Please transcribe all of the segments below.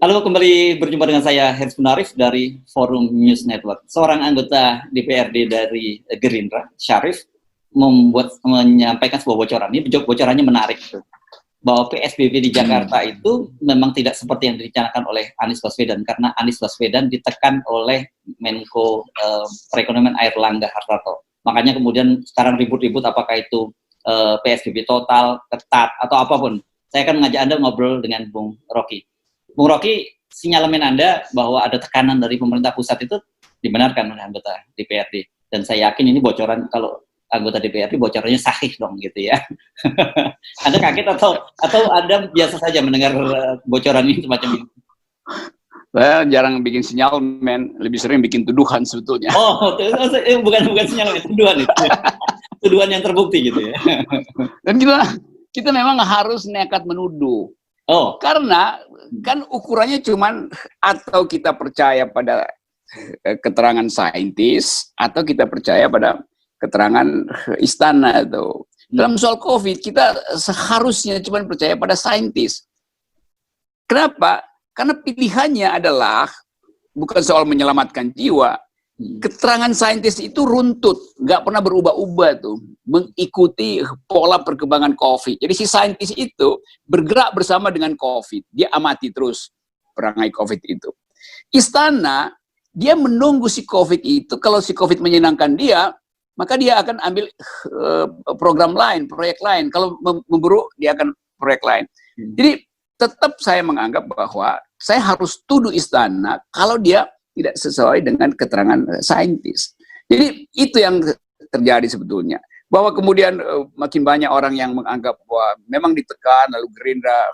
Halo, kembali berjumpa dengan saya Heris Munarif dari Forum News Network. Seorang anggota DPRD dari Gerindra, Syarif, menyampaikan sebuah bocoran. Ini bocorannya menarik, bahwa PSBB di Jakarta itu memang tidak seperti yang direncanakan oleh Anies Baswedan, karena Anies Baswedan ditekan oleh Menko Perekonomian Airlangga Hartarto. Makanya kemudian sekarang ribut-ribut apakah itu PSBB total, ketat, atau apapun. Saya akan mengajak Anda ngobrol dengan Bung Rocky. Bung Rocky, sinyalemen Anda bahwa ada tekanan dari pemerintah pusat itu dibenarkan oleh anggota DPRD. Dan saya yakin ini bocoran, kalau anggota DPRD bocorannya sahih dong gitu ya. Anda kaget atau Anda biasa saja mendengar bocoran ini semacam ini? Saya jarang bikin sinyalemen, lebih sering bikin tuduhan sebetulnya. Oh, bukan sinyalemen, tuduhan itu. Tuduhan yang terbukti gitu ya. Dan kita memang harus nekat menuduh. Oh, karena kan ukurannya cuman atau kita percaya pada keterangan saintis atau kita percaya pada keterangan istana itu. Dalam soal COVID kita seharusnya cuman percaya pada saintis. Kenapa? Karena pilihannya adalah bukan soal menyelamatkan jiwa. Keterangan saintis itu runtut, nggak pernah berubah-ubah tuh, mengikuti pola perkembangan COVID. Jadi si saintis itu bergerak bersama dengan COVID, dia amati terus perangai COVID itu. Istana, dia menunggu si COVID itu, kalau si COVID menyenangkan dia, maka dia akan ambil program lain, proyek lain. Kalau memburuk, dia akan proyek lain. Jadi tetap saya menganggap bahwa saya harus tuduh istana kalau dia tidak sesuai dengan keterangan saintis. Jadi itu yang terjadi sebetulnya. Bahwa kemudian makin banyak orang yang menganggap bahwa memang ditekan lalu Gerindra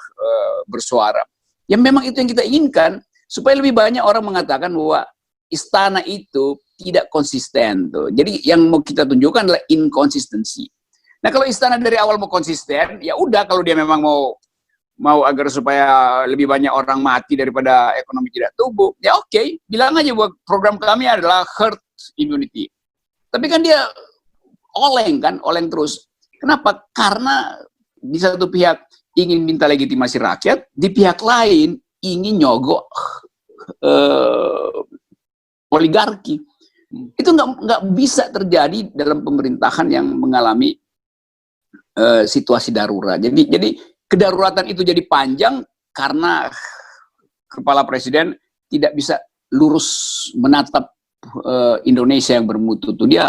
bersuara. Ya memang itu yang kita inginkan, supaya lebih banyak orang mengatakan bahwa istana itu tidak konsisten tuh. Jadi yang mau kita tunjukkan adalah inkonsistensi. Nah kalau istana dari awal mau konsisten, ya udah, kalau dia memang mau agar supaya lebih banyak orang mati daripada ekonomi tidak tumbuh, ya oke, bilang aja bahwa program kami adalah herd immunity. Tapi kan dia oleng terus. Kenapa? Karena di satu pihak ingin minta legitimasi rakyat, di pihak lain ingin nyogok oligarki. Itu nggak bisa terjadi dalam pemerintahan yang mengalami situasi darurat. Jadi kedaruratan itu jadi panjang karena kepala presiden tidak bisa lurus menatap Indonesia yang bermutu. Tuh dia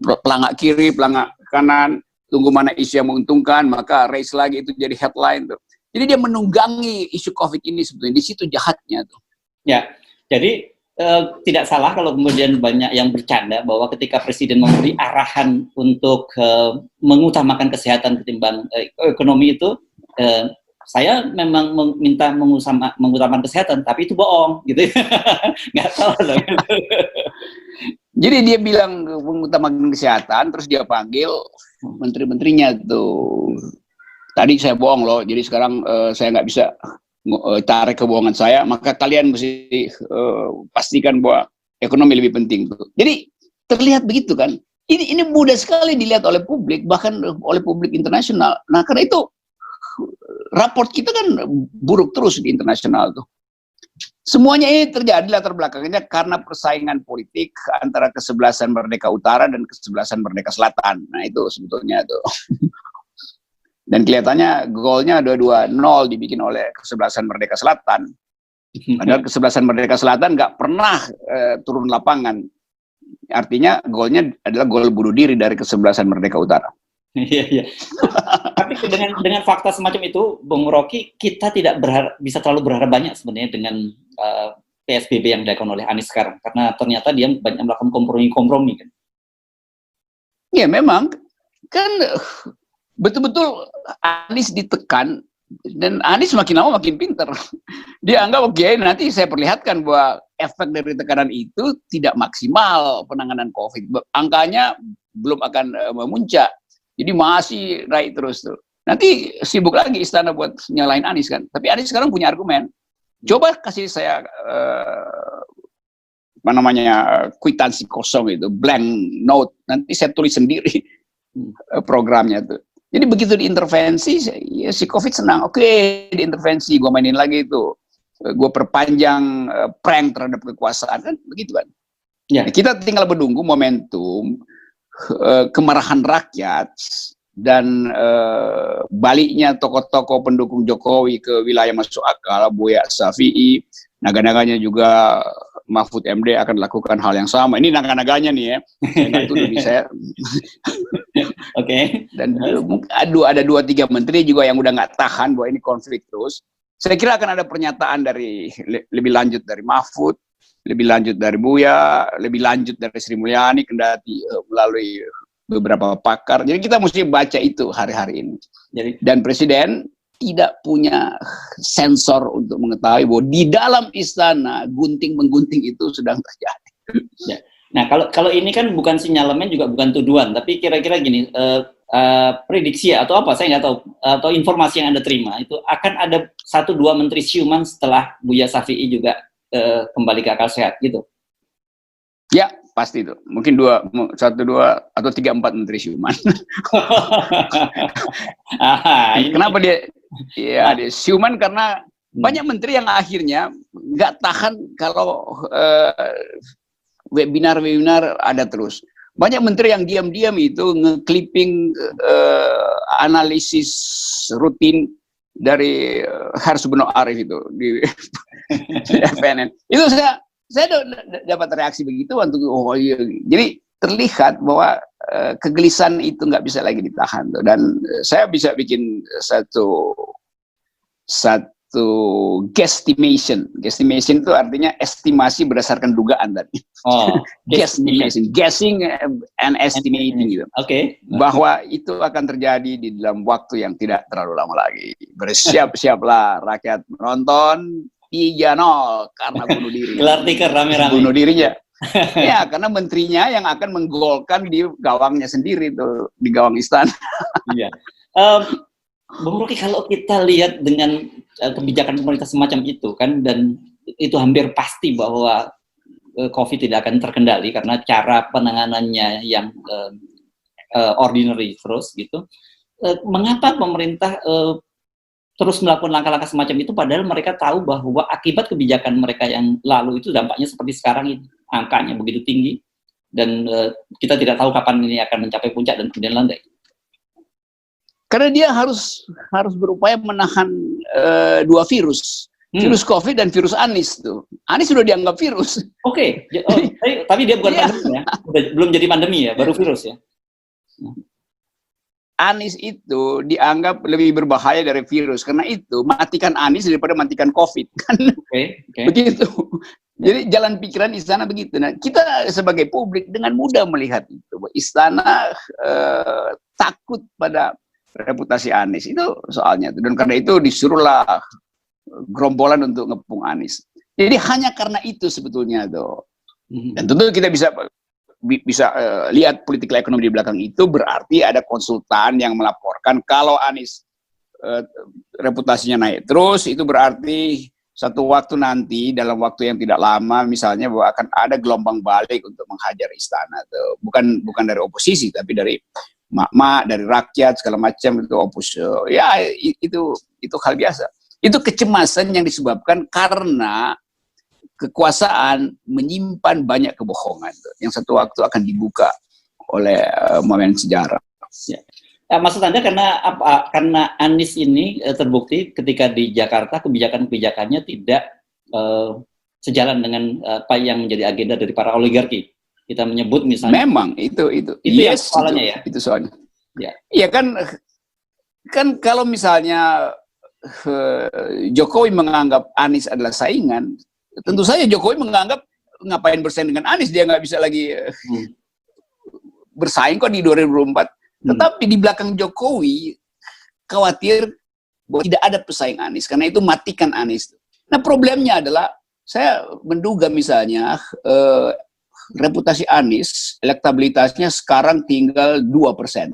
pelangak kiri, pelangak kanan, tunggu mana isu yang menguntungkan, maka raise lagi, itu jadi headline tuh. Jadi dia menunggangi isu COVID ini sebetulnya, di situ jahatnya tuh. Ya, jadi tidak salah kalau kemudian banyak yang bercanda bahwa ketika presiden memberi arahan untuk mengutamakan kesehatan ketimbang ekonomi itu, saya memang minta mengutamakan kesehatan, tapi itu bohong gitu. Nggak salah loh. Jadi dia bilang mengutamakan kesehatan, terus dia panggil menteri-menterinya tuh. Tadi saya bohong loh, jadi sekarang saya nggak bisa tarik kebohongan saya, maka kalian mesti pastikan bahwa ekonomi lebih penting tuh. Jadi terlihat begitu kan. Ini mudah sekali dilihat oleh publik, bahkan oleh publik internasional. Nah karena itu raport kita kan buruk terus di internasional tuh. Semuanya ini terjadi latar belakangnya karena persaingan politik antara kesebelasan Merdeka Utara dan kesebelasan Merdeka Selatan. Nah itu sebetulnya tuh. Dan kelihatannya golnya 2-2-0 dibikin oleh kesebelasan Merdeka Selatan. Padahal kesebelasan Merdeka Selatan nggak pernah turun lapangan. Artinya golnya adalah gol bunuh diri dari kesebelasan Merdeka Utara. Iya. Tapi dengan fakta semacam itu, Bung Rocky, kita tidak bisa terlalu berharap banyak sebenarnya dengan PSBB yang dilakukan oleh Anies sekarang. Karena ternyata dia banyak melakukan kompromi kan. Ya memang kan betul-betul Anies ditekan, dan Anies makin lama makin pinter. Dia anggap oke, nanti saya perlihatkan bahwa efek dari tekanan itu tidak maksimal penanganan COVID. Angkanya belum akan memuncak. Jadi masih naik terus tuh. Nanti sibuk lagi istana buat nyalain Anies kan. Tapi Anies sekarang punya argumen. Coba kasih saya kwitansi kosong itu, blank note. Nanti saya tulis sendiri programnya tuh. Jadi begitu diintervensi, ya si COVID senang. Oke, diintervensi, gue mainin lagi itu. gue perpanjang prank terhadap kekuasaan, kan begitu kan. Ya. Kita tinggal menunggu momentum kemarahan rakyat dan baliknya tokoh-tokoh pendukung Jokowi ke wilayah masuk akal. Buya Syafi'i, naga-naganya juga Mahfud MD akan lakukan hal yang sama. Ini naga-naganya nih ya. Saya nggak tuduh di saya. Oke. Dan ada 2-3 menteri juga yang udah nggak tahan bahwa ini konflik terus. Saya kira akan ada pernyataan dari lebih lanjut dari Mahfud, lebih lanjut dari Buya, lebih lanjut dari Sri Mulyani, kendati melalui beberapa pakar. Jadi kita mesti baca itu hari-hari ini. Dan Presiden tidak punya sensor untuk mengetahui bahwa di dalam istana gunting-menggunting itu sedang terjadi. Ya. Nah, kalau ini kan bukan sinyalemen juga bukan tuduhan, tapi kira-kira gini, prediksi atau apa, saya nggak tahu, atau informasi yang Anda terima, itu akan ada 1-2 menteri siuman setelah Buya Syafi'i juga kembali ke akal sehat, gitu? Ya, pasti itu. Mungkin 1, 2, atau 3, 4 menteri siuman. Kenapa dia siuman? Karena banyak menteri yang akhirnya nggak tahan kalau webinar ada terus. Banyak menteri yang diam-diam itu nge-clipping analisis rutin dari Harsubono Arif itu di FNN. Itu saya dapat reaksi begitu untuk iya. Jadi terlihat bahwa kegelisahan itu nggak bisa lagi ditahan tuh. Dan saya bisa bikin satu guesstimation. Guesstimation itu artinya estimasi berdasarkan dugaan tadi. Oh, guesstimation, guessing and estimating gitu. Oke. Bahwa itu akan terjadi di dalam waktu yang tidak terlalu lama lagi. Bersiap-siaplah rakyat menonton 3-0 karena bunuh diri. Gelar tikar rame-rame. Bunuh dirinya. Ya, karena menterinya yang akan menggolkan di gawangnya sendiri tuh, di gawang istana. Iya. Bung Rocky, kalau kita lihat dengan kebijakan pemerintah semacam itu kan, dan itu hampir pasti bahwa COVID tidak akan terkendali karena cara penanganannya yang ordinary terus gitu. Mengapa pemerintah terus melakukan langkah-langkah semacam itu padahal mereka tahu bahwa akibat kebijakan mereka yang lalu itu dampaknya seperti sekarang ini, angkanya begitu tinggi dan kita tidak tahu kapan ini akan mencapai puncak dan kemudian landai. Karena dia harus berupaya menahan 2 virus. Virus COVID dan virus Anies tuh. Anies sudah dianggap virus. Oke. Tapi dia bukan pandemi ya. Belum jadi pandemi ya, baru virus ya. Anies itu dianggap lebih berbahaya dari virus. Karena itu matikan Anies daripada matikan COVID kan. Okay. Begitu. Jadi jalan pikiran istana begitu. Nah, kita sebagai publik dengan mudah melihat itu. Istana takut pada reputasi Anies, itu soalnya. Dan karena itu disuruhlah gerombolan untuk ngepung Anies. Jadi hanya karena itu sebetulnya tuh. Dan tentu kita bisa lihat politik ekonomi di belakang itu, berarti ada konsultan yang melaporkan kalau Anies reputasinya naik terus, itu berarti satu waktu nanti dalam waktu yang tidak lama misalnya bahwa akan ada gelombang balik untuk menghajar istana tuh. Bukan dari oposisi tapi dari mak-mak, dari rakyat segala macam itu oposisi. Ya itu hal biasa. Itu kecemasan yang disebabkan karena kekuasaan menyimpan banyak kebohongan yang satu waktu akan dibuka oleh momen sejarah. Ya. Maksud Anda karena Anies ini terbukti ketika di Jakarta kebijakan-kebijakannya tidak sejalan dengan apa yang menjadi agenda dari para oligarki. Kita menyebut misalnya. Memang itu Yes, soalnya ya. Itu soalnya. Ya. Iya kan kalau misalnya Jokowi menganggap Anies adalah saingan, tentu saja Jokowi menganggap ngapain bersaing dengan Anies, dia nggak bisa lagi bersaing kok di 2024. Tetapi di belakang Jokowi khawatir bahwa tidak ada pesaing Anies, karena itu matikan Anies. Nah problemnya adalah saya menduga misalnya reputasi Anies, elektabilitasnya sekarang tinggal 2%.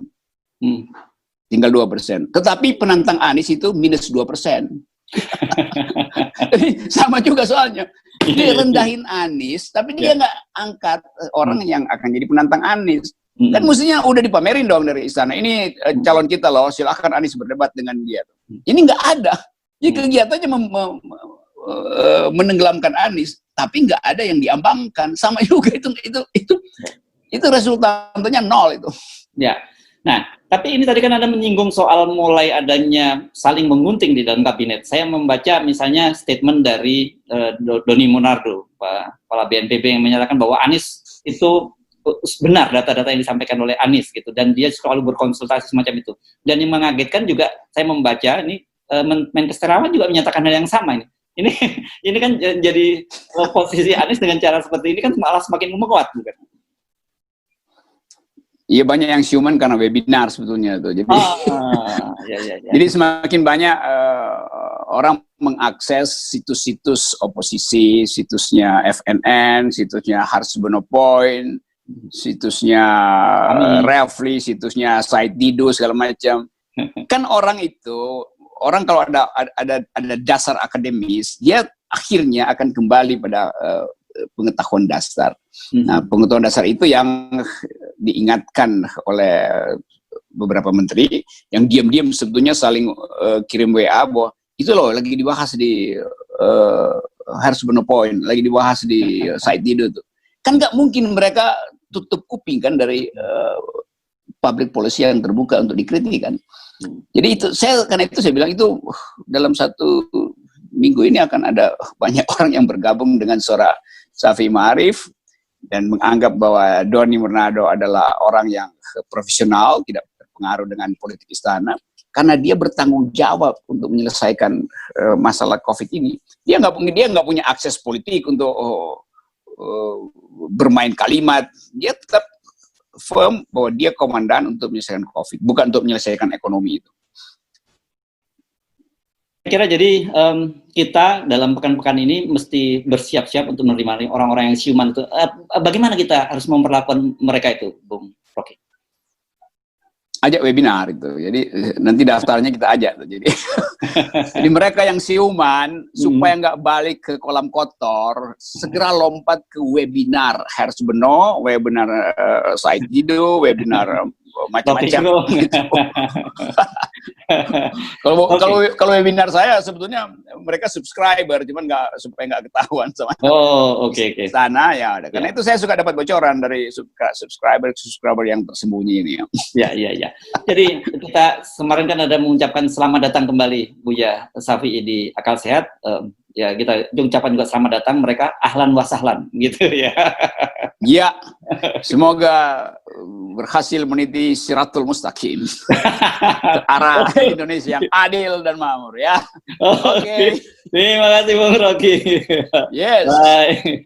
Tinggal 2%. Tetapi penantang Anies itu minus 2%. Sama juga soalnya. Dia rendahin Anies, tapi dia nggak angkat orang yang akan jadi penantang Anies. Kan mestinya udah dipamerin dong dari istana. Ini calon kita loh, silahkan Anies berdebat dengan dia. Ini nggak ada. Jadi kegiatannya menenggelamkan Anies, tapi nggak ada yang diambangkan. Sama juga itu resultantnya nol itu. Ya. Nah, tapi ini tadi kan Anda menyinggung soal mulai adanya saling mengunting di dalam kabinet. Saya membaca misalnya statement dari Doni Monardo, Kepala BNPB, yang menyatakan bahwa Anies itu benar data-data yang disampaikan oleh Anies gitu, dan dia selalu berkonsultasi semacam itu. Dan yang mengagetkan juga saya membaca ini Menkes Terawan juga menyatakan hal yang sama ini. Ini kan jadi posisi Anies dengan cara seperti ini kan malah semakin menguat, bukan? Iya, banyak yang siuman karena webinar sebetulnya tuh. Jadi, ya. Jadi semakin banyak orang mengakses situs-situs oposisi, situsnya FNN, situsnya Harsono Point, situsnya Refli, situsnya Said Didu, segala macam. Kan orang kalau ada dasar akademis, dia akhirnya akan kembali pada pengetahuan dasar. Nah, pengetahuan dasar itu yang diingatkan oleh beberapa menteri yang diam-diam sebetulnya saling kirim WA bahwa itu loh lagi dibahas di Harsono Point, lagi dibahas di Said Didu tuh. Kan nggak mungkin mereka tutup kuping kan dari public policy yang terbuka untuk dikritik kan. Jadi karena itu saya bilang itu dalam 1 minggu ini akan ada banyak orang yang bergabung dengan suara Syafi'i Ma'arif dan menganggap bahwa Doni Monardo adalah orang yang profesional, tidak berpengaruh dengan politik istana, karena dia bertanggung jawab untuk menyelesaikan masalah COVID ini. Dia nggak punya akses politik untuk bermain kalimat. Dia tetap firm bahwa dia komandan untuk menyelesaikan COVID, bukan untuk menyelesaikan ekonomi itu. Kira jadi kita dalam pekan-pekan ini mesti bersiap-siap untuk menerima orang-orang yang siuman itu. Bagaimana kita harus memperlakukan mereka itu, Bung Rocky? Ajak webinar itu. Jadi nanti daftarnya kita ajak tuh. Jadi mereka yang siuman supaya nggak balik ke kolam kotor, segera lompat ke webinar Harsono, webinar Said Didu, webinar macam-macam. Kalau webinar saya sebetulnya mereka subscriber, cuman supaya nggak ketahuan sama oke. sana ya. Karena itu saya suka dapat bocoran dari subscriber yang tersembunyi ini. Ya. Jadi kita kemarin kan ada mengucapkan selamat datang kembali Buya Syafi'i di Akal Sehat. Ya kita ucapkan juga selamat datang mereka, ahlan wa sahlan gitu ya. Ya, semoga berhasil meniti siratul mustaqim ke arah Indonesia yang adil dan makmur ya. Oke. Terima kasih Bung Rocky. Yes. Bye.